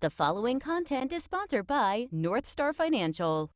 The following content is sponsored by NorthStar Financial.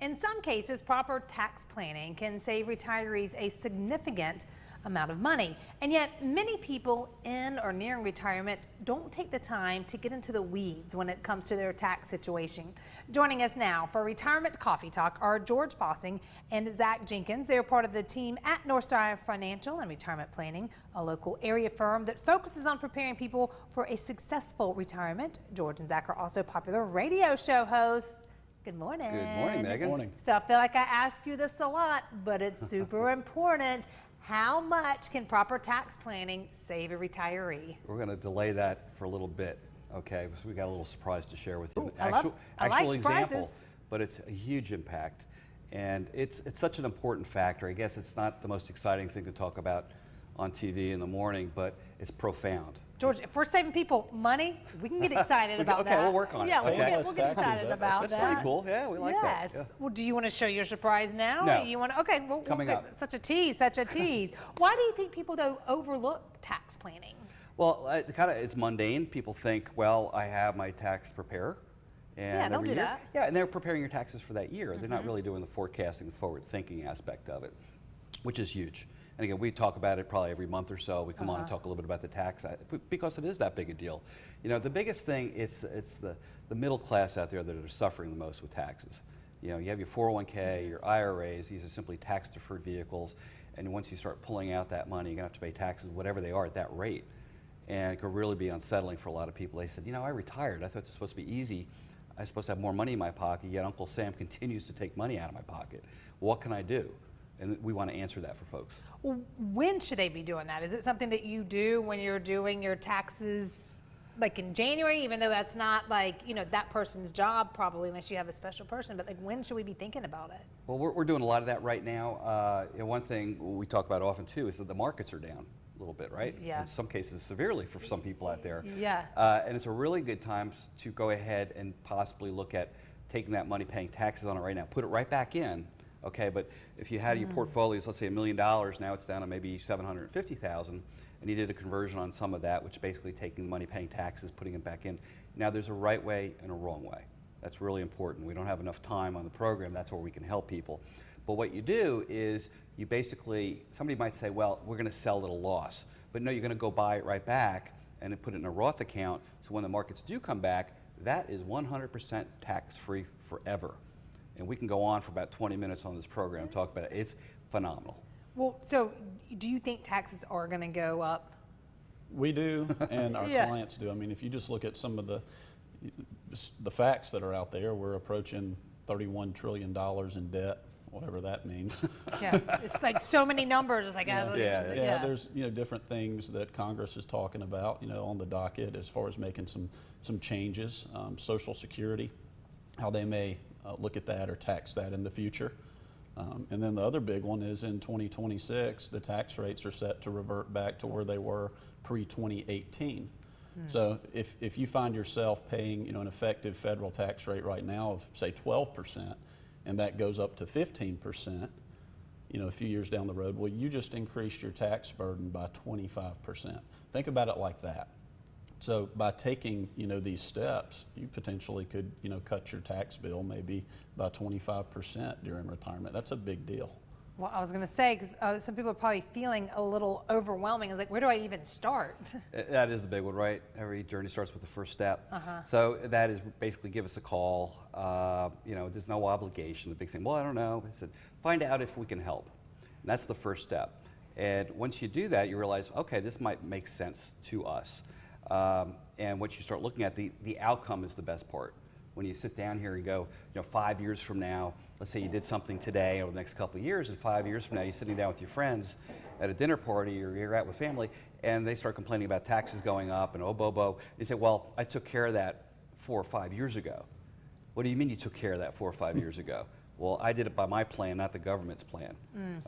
In some cases, proper tax planning can save retirees a significant amount of money. And yet, many people in or nearing retirement don't take the time to get into the weeds when it comes to their tax situation. Joining us now for Retirement Coffee Talk are George Fossing and Zach Jenkins. They're part of the team at NorthStar Financial and Retirement Planning, a local area firm that focuses on preparing people for a successful retirement. George and Zach are also popular radio show hosts. Good morning. Good morning, Megan. Good morning. So I feel like I ask you this a lot, but it's super important. How much can proper tax planning save a retiree? We're going to delay that for a little bit, okay? So we got a little surprise to share with you. Ooh, Actual I like example, surprises. but it's a huge impact. And it's such an important factor. I guess it's not the most exciting thing to talk about on TV in the morning, but it's profound. George, if we're saving people money, we can get excited about that. Okay, we'll work on it. Yeah, Okay. we'll get excited about That's that. pretty cool. Yeah, we like that. Yes. Yeah. Well, do you want to show your surprise now? No. Or you want to, okay, well, Coming up. Such a tease, such a tease. Why do you think people, though, overlook tax planning? Well, it's mundane. People think, well, I have my tax preparer. And Yeah, don't every do year, that. Yeah, and they're preparing your taxes for that year. They're not really doing the forecasting, the forward-thinking aspect of it, which is huge. And again, we talk about it probably every month or so. We come on and talk a little bit about the tax because it is that big a deal. You know, the biggest thing it's the middle class out there that are suffering the most with taxes. You know, you have your 401k, your IRAs. These are simply tax-deferred vehicles. And once you start pulling out that money, you're gonna have to pay taxes, whatever they are, at that rate. And it could really be unsettling for a lot of people. They said, you know, I retired. I thought it was supposed to be easy. I'm supposed to have more money in my pocket, yet Uncle Sam continues to take money out of my pocket. What can I do? And we want to answer that for folks. Well, when should they be doing that? Is it something that you do when you're doing your taxes, like in January, even though that's not like, you know, that person's job probably unless you have a special person, but like when should we be thinking about it? Well, we're doing a lot of that right now. And one thing we talk about often too is that the markets are down a little bit, right? Yeah. In some cases severely for some people out there. Yeah. And it's a really good time to go ahead and possibly look at taking that money, paying taxes on it right now, put it right back in. Okay, but if you had your portfolios, let's say $1 million, now it's down to maybe $750,000, and you did a conversion on some of that, which basically taking the money, paying taxes, putting it back in. Now there's a right way and a wrong way. That's really important. We don't have enough time on the program. That's where we can help people. But what you do is you basically, somebody might say, well, we're going to sell it at a loss. But no, you're going to go buy it right back and then put it in a Roth account. So when the markets do come back, that is 100% tax-free forever. And we can go on for about 20 minutes on this program, talk about it. It's phenomenal. Well, so do you think taxes are going to go up? We do, and our Yeah. clients do. I mean, if you just look at some of the facts that are out there, we're approaching $31 trillion in debt, whatever that means. Yeah, it's like so many numbers. It's like, I don't Yeah. even, Yeah, there's different things that Congress is talking about, on the docket as far as making some changes. Social Security, how they may look at that or tax that in the future. And then the other big one is in 2026, the tax rates are set to revert back to where they were pre-2018. So if you find yourself paying an effective federal tax rate right now of say 12%, and that goes up to 15%, a few years down the road, well, you just increased your tax burden by 25%. Think about it like that. So by taking, these steps, you potentially could, cut your tax bill maybe by 25% during retirement. That's a big deal. Well, I was going to say, because some people are probably feeling a little overwhelming. It's like, where do I even start? That is the big one, right? Every journey starts with the first step. So that is basically give us a call. There's no obligation. The big thing, well, I don't know. I said, find out if we can help. And that's the first step. And once you do that, you realize, okay, this might make sense to us. And once you start looking at the outcome is the best part. When you sit down here and go, 5 years from now, let's say you did something today over the next couple of years, and 5 years from now you're sitting down with your friends at a dinner party or you're out with family, and they start complaining about taxes going up and oh, bo. You say, well, I took care of that 4 or 5 years ago. What do you mean you took care of that 4 or 5 years ago? Well, I did it by my plan, not the government's plan.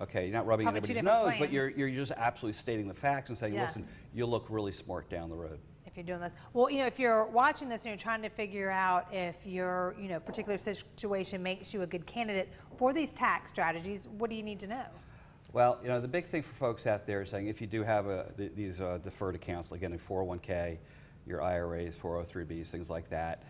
Okay, you're not rubbing Probably anybody's two different nose, but plans. you're just absolutely stating the facts and saying, Yeah. listen, you'll look really smart down the road. If you're doing this. Well, if you're watching this and you're trying to figure out if your, particular situation makes you a good candidate for these tax strategies, what do you need to know? Well, the big thing for folks out there is saying if you do have these deferred accounts, like in a 401k, your IRAs, 403Bs, things like that.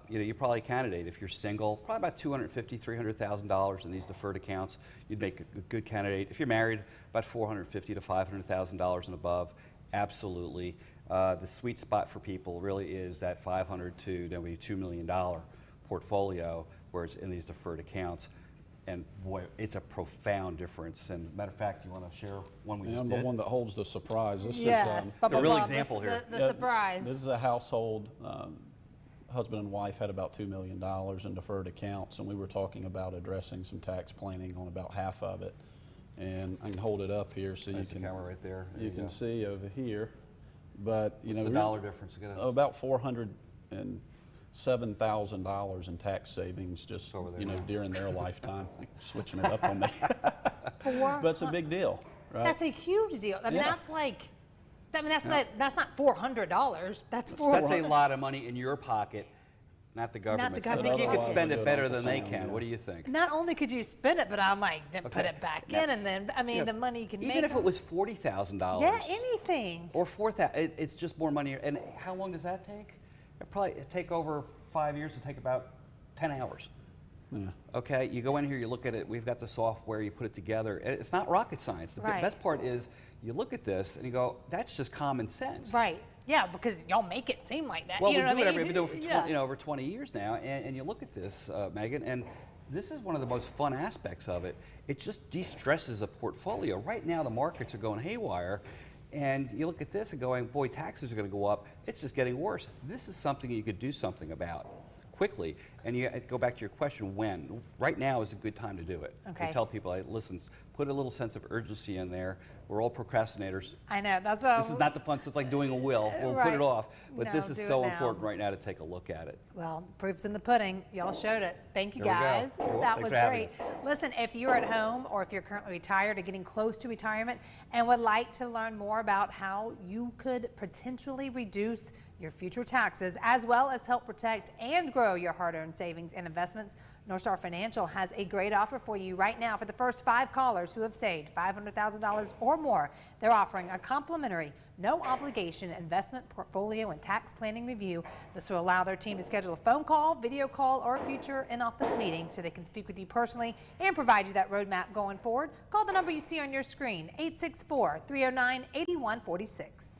You're probably a candidate. If you're single, probably about $250,000, $300,000 in these deferred accounts. You'd make a good candidate. If you're married, about $450,000 to $500,000 and above. Absolutely. The sweet spot for people really is that $500,000 to maybe $2 million portfolio where it's in these deferred accounts. And boy, it's a profound difference. And matter of fact, you want to share one we just did? The one that holds the surprise. This Yes, is the real example here. The surprise. This is a household. Husband and wife had about $2 million in deferred accounts, and we were talking about addressing some tax planning on about half of it. And I can hold it up here so There's you can the camera right there. you can see over here. But What's the dollar difference? About $407,000 in tax savings just during their lifetime. Switching it up on me. But it's a big deal, right? That's a huge deal. I mean, that's like. That's not $400. That's a lot of money in your pocket, not the government. Not the government. I think you could spend it better than they Sam, can. yeah. What do you think? Not only could you spend it, but I'm like, then put it back in, and then the money you can make. Even if it was $40,000. Yeah, anything. Or $4,000. It's just more money. And how long does that take? It probably take over 5 years to take about 10 hours. Yeah. Okay, you go in here, you look at it. We've got the software. You put it together. It's not rocket science. The best part is you look at this and you go, that's just common sense. Right. Yeah, because y'all make it seem like that. Well, you know we've been doing it for yeah. over 20 years now, and you look at this, Megan, and this is one of the most fun aspects of it. It just de-stresses a portfolio. Right now, the markets are going haywire, and you look at this and going, boy, taxes are going to go up. It's just getting worse. This is something you could do something about quickly. And you go back to your question, when? Right now is a good time to do it. Okay. I tell people, listen, put a little sense of urgency in there. We're all procrastinators. I know, that's This is not the fun, so it's like doing a will. We'll put it off. But No, this is do so it now. important right now to take a look at it. Well, proof's in the pudding. Y'all showed it. Thank you, There we go. guys. You're welcome. That Thanks was for having great. Listen, if you're at home or if you're currently retired or getting close to retirement and would like to learn more about how you could potentially reduce your future taxes, as well as help protect and grow your hard-earned savings and investments, NorthStar Financial has a great offer for you right now. For the first 5 callers who have saved $500,000 or more, they're offering a complimentary, no obligation investment portfolio and tax planning review. This will allow their team to schedule a phone call, video call, or future in-office meeting so they can speak with you personally and provide you that roadmap going forward. Call the number you see on your screen, 864-309-8146.